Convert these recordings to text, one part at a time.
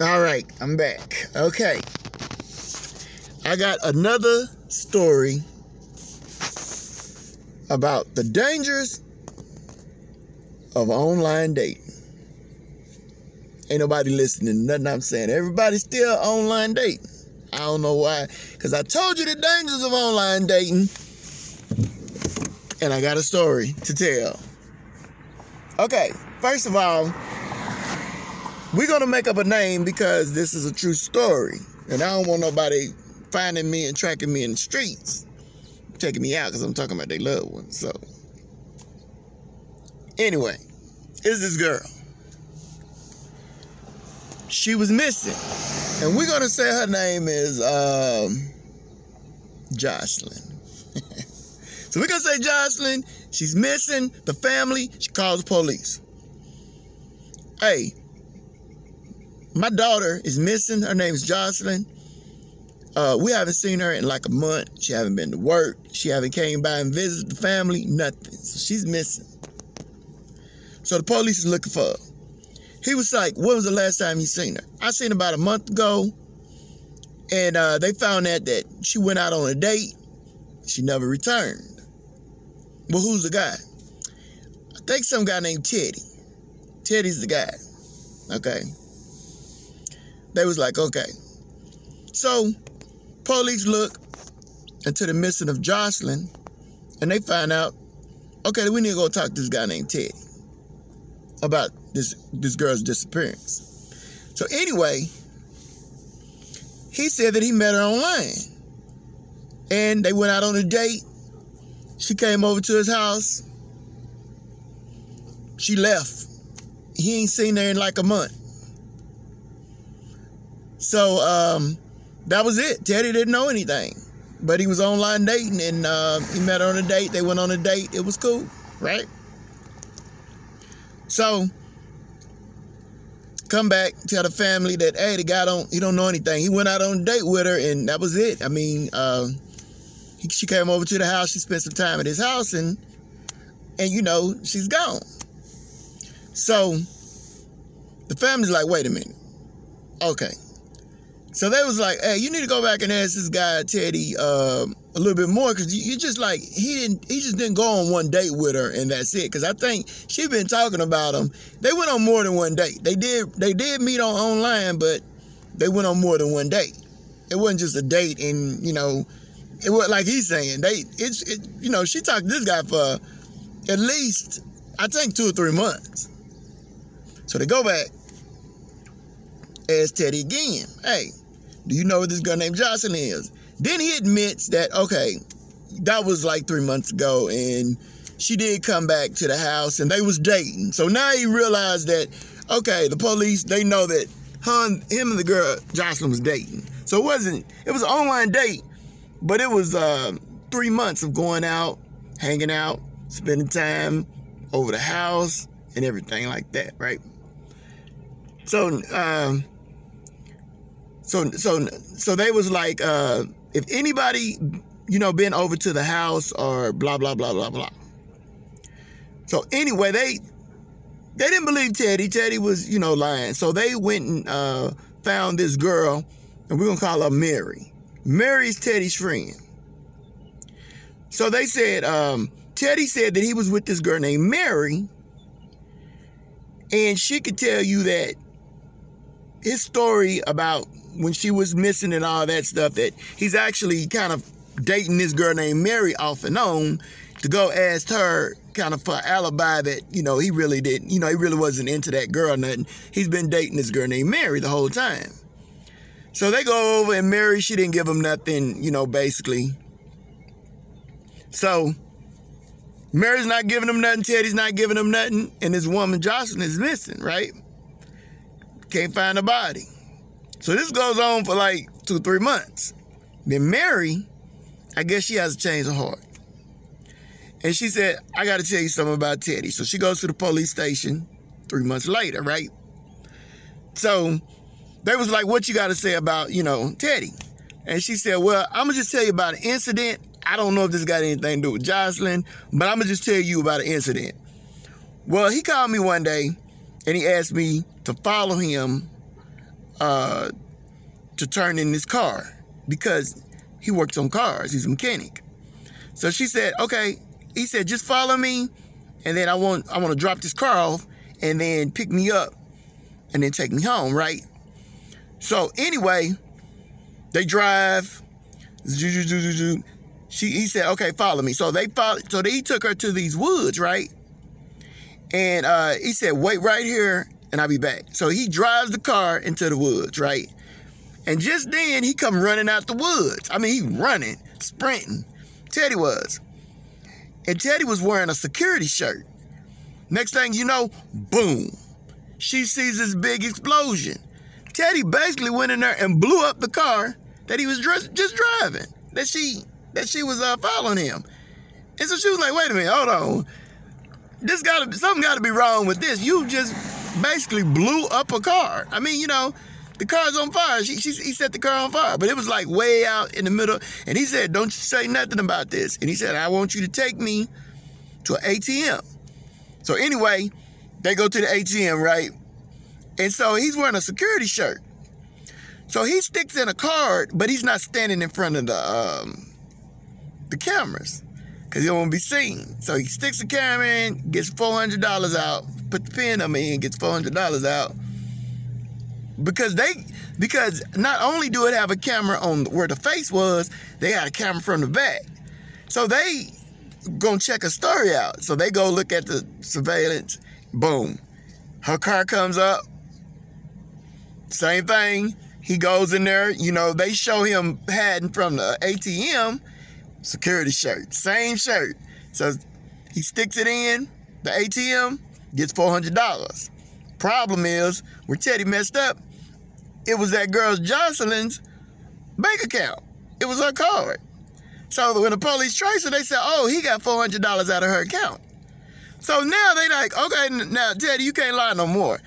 All right, I'm back. Okay. I got another story about the dangers of online dating. Ain't nobody listening to nothing I'm saying. Everybody's still online dating. I don't know why. Because I told you the dangers of online dating. And I got a story to tell. Okay, first of all, we're going to make up a name because this is a true story. And I don't want nobody finding me and tracking me in the streets, taking me out because I'm talking about their loved ones. So, anyway, it's this girl. She was missing. And we're going to say her name is Jocelyn. So we're going to say Jocelyn. She's missing. The family. She calls the police. Hey, my daughter is missing. Her name is Jocelyn. We haven't seen her in like a month. She haven't been to work. She haven't came by and visited the family. Nothing. So she's missing. So the police is looking for her. He was like, when was the last time you seen her? I seen her about a month ago. And they found that she went out on a date. She never returned. Well, who's the guy? I think some guy named Teddy. Teddy's the guy. Okay. They was like, okay. So, police look into the missing of Jocelyn, and they find out, okay, we need to go talk to this guy named Teddy about this girl's disappearance. So anyway, he said that he met her online, and they went out on a date. She came over to his house. She left. He ain't seen her in like a month. So, that was it. Teddy didn't know anything. But he was online dating, and he met her on a date. They went on a date. It was cool, right? So, come back, tell the family that, hey, the guy he don't know anything. He went out on a date with her, and that was it. I mean, she came over to the house. She spent some time at his house, and you know, she's gone. So, the family's like, wait a minute. Okay. So they was like, hey, you need to go back and ask this guy, Teddy, a little bit more, because you just like, he just didn't go on one date with her, and that's it. Because I think she been talking about him. They went on more than one date. They did meet online, but they went on more than one date. It wasn't just a date, and, you know, it was like he's saying, you know, she talked to this guy for at least, I think, 2 or 3 months. So they go back, ask Teddy again, hey, do you know who this girl named Jocelyn is? Then he admits that, okay, that was like 3 months ago, and she did come back to the house, and they was dating. So now he realized that, okay, the police, they know that him and the girl, Jocelyn, was dating. So it was an online date, but it was 3 months of going out, hanging out, spending time over the house, and everything like that, right? So, so they was like, if anybody, you know, been over to the house or blah, blah, blah, blah, blah. So anyway, they didn't believe Teddy. Teddy was, you know, lying. So they went and found this girl, and we're going to call her Mary. Mary's Teddy's friend. So they said, Teddy said that he was with this girl named Mary, and she could tell you that his story about when she was missing and all that stuff, that he's actually kind of dating this girl named Mary off and on to go ask her kind of for an alibi that, you know, he really didn't, you know, he really wasn't into that girl or nothing. He's been dating this girl named Mary the whole time. So they go over, and Mary, she didn't give him nothing, you know, basically. So Mary's not giving him nothing, Teddy's not giving him nothing, and this woman, Jocelyn, is missing, right? Can't find a body. So this goes on for like 2 or 3 months. Then Mary, I guess she has a change of heart. And she said, I got to tell you something about Teddy. So she goes to the police station 3 months later, right? So they was like, what you got to say about, you know, Teddy? And she said, well, I'm going to just tell you about an incident. I don't know if this got anything to do with Jocelyn, but I'm going to just tell you about an incident. Well, he called me one day, and he asked me to follow him to turn in his car because he works on cars. He's a mechanic. So she said, okay. He said, just follow me, and then I want to drop this car off, and then pick me up, and then take me home, right? So anyway, they drive. He said, okay, follow me. So he took her to these woods, right? And he said, wait right here, and I'll be back. So he drives the car into the woods, right? And just then, he come running out the woods. I mean, he running, sprinting. Teddy was. And Teddy was wearing a security shirt. Next thing you know, boom. She sees this big explosion. Teddy basically went in there and blew up the car that he was just driving, that she was following him. And so she was like, wait a minute, hold on. Something gotta be wrong with this. You just basically blew up a car. I mean, you know, the car's on fire. He set the car on fire, but it was like way out in the middle. And he said, don't you say nothing about this. And he said, I want you to take me to an ATM. So anyway, they go to the ATM, right? And so he's wearing a security shirt. So he sticks in a card, but he's not standing in front of the cameras because he don't want to be seen. So he sticks the camera in, gets $400 out, put the pin number in, gets $400 out. Because not only do it have a camera on where the face was, they had a camera from the back. So they gonna check a story out. So they go look at the surveillance. Boom. Her car comes up. Same thing. He goes in there. You know, they show him hiding from the ATM. Security shirt. Same shirt. So he sticks it in the ATM, gets $400. Problem is, where Teddy messed up, it was that girl Jocelyn's bank account. It was her card. So when the police traced her, they said, oh, he got $400 out of her account. So now they like, okay, now Teddy, you can't lie no more.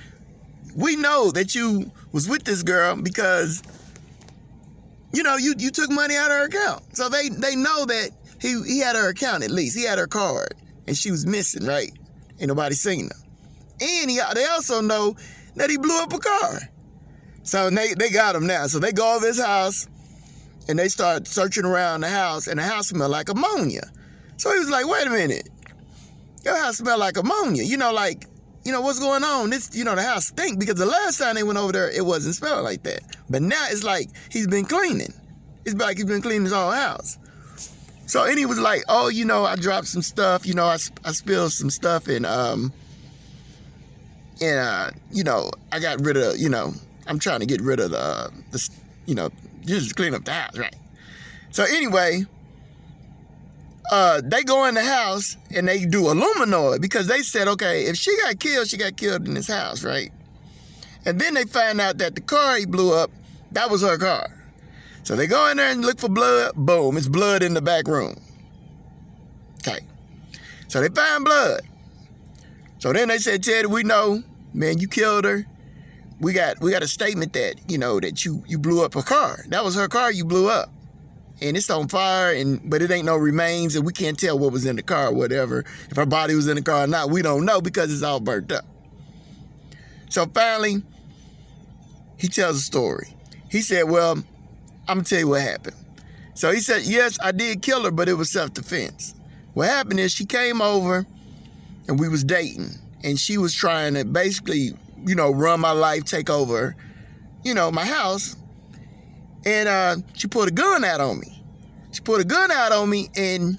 We know that you was with this girl because, you know, you took money out of her account. So they know that he had her account at least. He had her card. And she was missing, right? Ain't nobody seen her. And they also know that he blew up a car. So they got him now. So they go over his house and they start searching around the house, and the house smelled like ammonia. So he was like, wait a minute. Your house smelled like ammonia. You know, like, you know, what's going on? This, you know, the house stink because the last time they went over there, it wasn't smelling like that. But now it's like he's been cleaning. It's like he's been cleaning his whole house. So, and he was like, oh, you know, I dropped some stuff. You know, I spilled some stuff and you know, I got rid of, you know, I'm trying to get rid of the you know, just clean up the house, right? So anyway, they go in the house and they do a luminoid because they said, okay, if she got killed in this house, right? And then they find out that the car he blew up, that was her car. So they go in there and look for blood. Boom, it's blood in the back room. Okay. So they find blood. So then they said, Teddy, we know, man, you killed her. We got a statement that, you know, that you blew up her car. That was her car you blew up. And it's on fire, but it ain't no remains, and we can't tell what was in the car or whatever. If her body was in the car or not, we don't know because it's all burnt up. So finally, he tells a story. He said, well, I'm going to tell you what happened. So he said, yes, I did kill her, but it was self-defense. What happened is she came over, and we was dating, and she was trying to basically, you know, run my life, take over, you know, my house. And she pulled a gun out on me. She pulled a gun out on me, and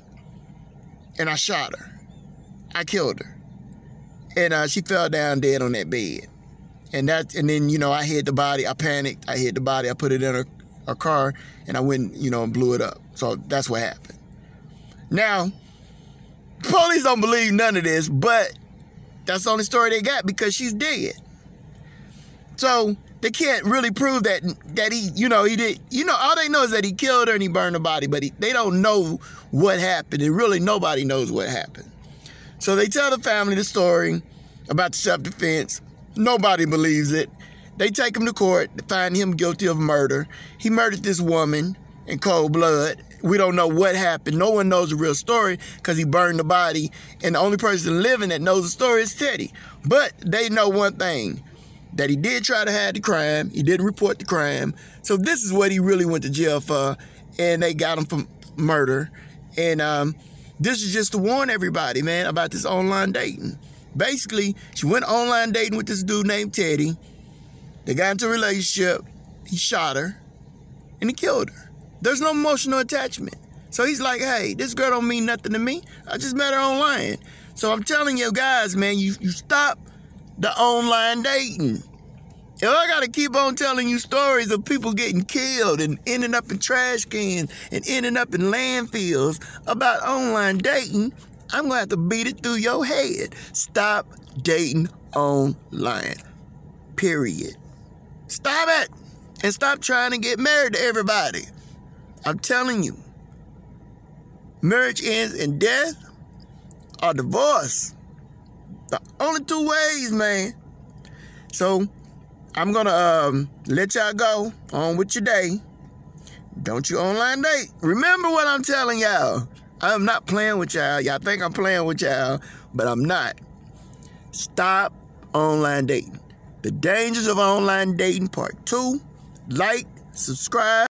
I shot her. I killed her. And she fell down dead on that bed. And then, you know, I hid the body. I panicked. I hid the body. I put it in her car, and I went, you know, and blew it up. So that's what happened. Now, police don't believe none of this, but that's the only story they got because she's dead. So they can't really prove that he, you know, he did. You know, all they know is that he killed her and he burned her body, but they don't know what happened. And really, nobody knows what happened. So they tell the family the story about the self-defense. Nobody believes it. They take him to court. They find him guilty of murder. He murdered this woman in cold blood. We don't know what happened. No one knows the real story because he burned the body. And the only person living that knows the story is Teddy. But they know one thing. that he did try to hide the crime. He didn't report the crime. So this is what he really went to jail for, and they got him for murder. And this is just to warn everybody, man, about this online dating. Basically, she went online dating with this dude named Teddy. They got into a relationship. He shot her, and he killed her. There's no emotional attachment. So he's like, hey, this girl don't mean nothing to me. I just met her online. So I'm telling you guys, man, you stop the online dating. If I got to keep on telling you stories of people getting killed and ending up in trash cans and ending up in landfills about online dating, I'm going to have to beat it through your head. Stop dating online. Period. Stop it. And stop trying to get married to everybody. I'm telling you. Marriage ends in death or divorce. The only two ways, man. So, I'm going to let y'all go on with your day. Don't you online date. Remember what I'm telling y'all. I'm not playing with y'all. Y'all think I'm playing with y'all, but I'm not. Stop online dating. The Dangers of Online Dating Part 2. Like, subscribe.